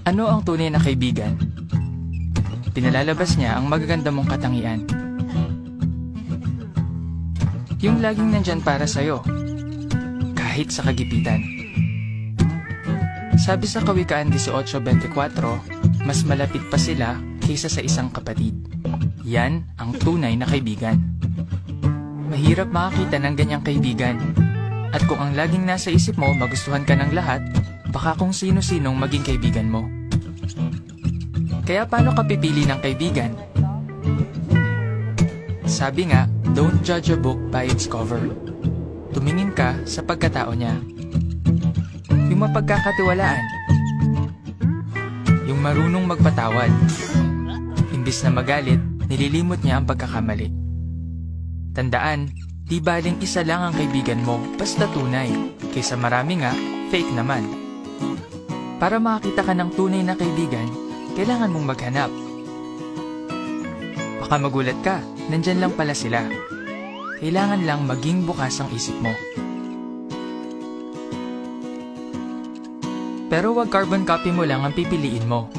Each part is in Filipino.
Ano ang tunay na kaibigan? Pinalalabas niya ang magaganda mong katangian. Yung laging nandyan para sa'yo, kahit sa kagipitan. Sabi sa Kawikaan 18:24, mas malapit pa sila kaysa sa isang kapatid. Yan ang tunay na kaibigan. Mahirap makakita ng ganyang kaibigan. At kung ang laging nasa isip mo magustuhan ka ng lahat, baka kung sino-sinong maging kaibigan mo. Kaya paano ka pipili ng kaibigan? Sabi nga, don't judge a book by its cover. Tumingin ka sa pagkatao niya. Yung mapagkakatiwalaan. Yung marunong magpatawad. Imbis na magalit, nililimot niya ang pagkakamali. Tandaan, di baling isa lang ang kaibigan mo, basta tunay, kaysa marami nga, fake naman. Para makakita ka ng tunay na kaibigan, kailangan mong maghanap. Baka magulat ka, nandyan lang pala sila. Kailangan lang maging bukas ang isip mo. Pero wag carbon copy mo lang ang pipiliin mo.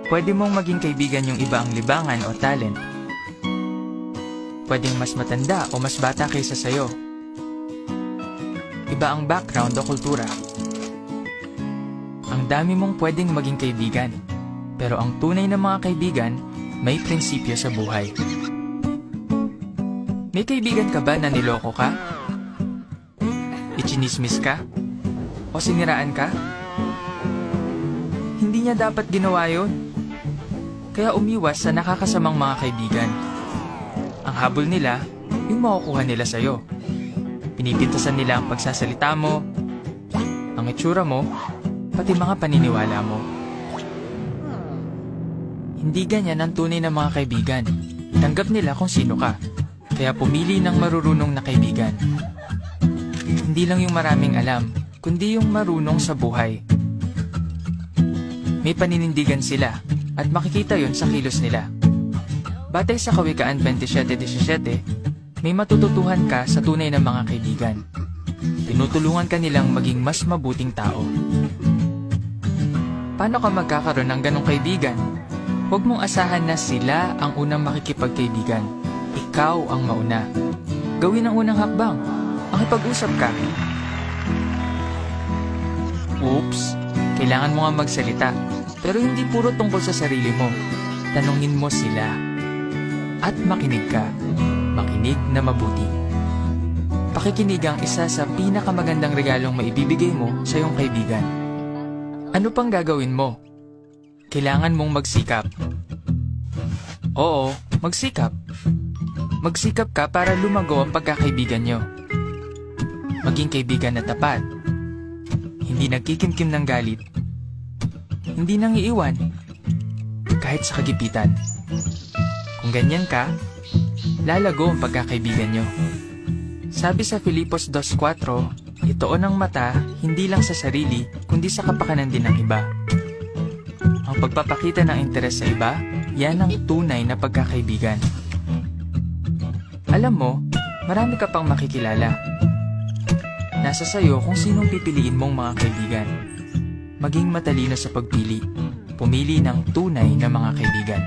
Pwede mong maging kaibigan yung iba ang libangan o talent. Pwedeng mas matanda o mas bata kaysa sayo. Iba ang background o kultura. Ang dami mong pwedeng maging kaibigan. Pero ang tunay na mga kaibigan, may prinsipyo sa buhay. May kaibigan ka ba na niloko ka? Ichinismis ka? O siniraan ka? Hindi niya dapat ginawa yun. Kaya umiwas sa nakakasamang mga kaibigan. Ang habol nila, yung makukuha nila sa'yo. Pinipintasan nila ang pagsasalita mo, ang itsura mo, pati mga paniniwala mo. Hindi ganyan ang tunay na mga kaibigan. Tanggap nila kung sino ka. Kaya pumili ng marurunong na kaibigan. Hindi lang yung maraming alam, kundi yung marunong sa buhay. May paninindigan sila at makikita yon sa kilos nila. Batay sa Kawikaan 27:17, may matututuhan ka sa tunay na mga kaibigan. Tinutulungan ka nilang maging mas mabuting tao. Paano ka magkakaroon ng ganong kaibigan? Huwag mong asahan na sila ang unang makikipagkaibigan. Ikaw ang mauna. Gawin ang unang hakbang. Makipag-usap ka. Oops, kailangan mo nga magsalita. Pero hindi puro tungkol sa sarili mo. Tanungin mo sila. At makinig ka. Makinig na mabuti. Pakikinig ang isa sa pinakamagandang regalong maibibigay mo sa iyong kaibigan. Ano pang gagawin mo? Kailangan mong magsikap. Oo, magsikap. Magsikap ka para lumago ang pagkakaibigan nyo. Maging kaibigan na tapat. Hindi nagkikimkim ng galit. Hindi nang iiwan. Kahit sa kagipitan. Kung ganyan ka, lalago ang pagkakaibigan nyo. Sabi sa Filipos 2:4, itoon ang mata hindi lang sa sarili, kundi sa kapakanan din ng iba. Ang pagpapakita ng interes sa iba, yan ang tunay na pagkakaibigan. Alam mo, marami ka pang makikilala. Nasa sayo kung sinong pipiliin mong mga kaibigan. Maging matalino sa pagpili. Pumili ng tunay na mga kaibigan.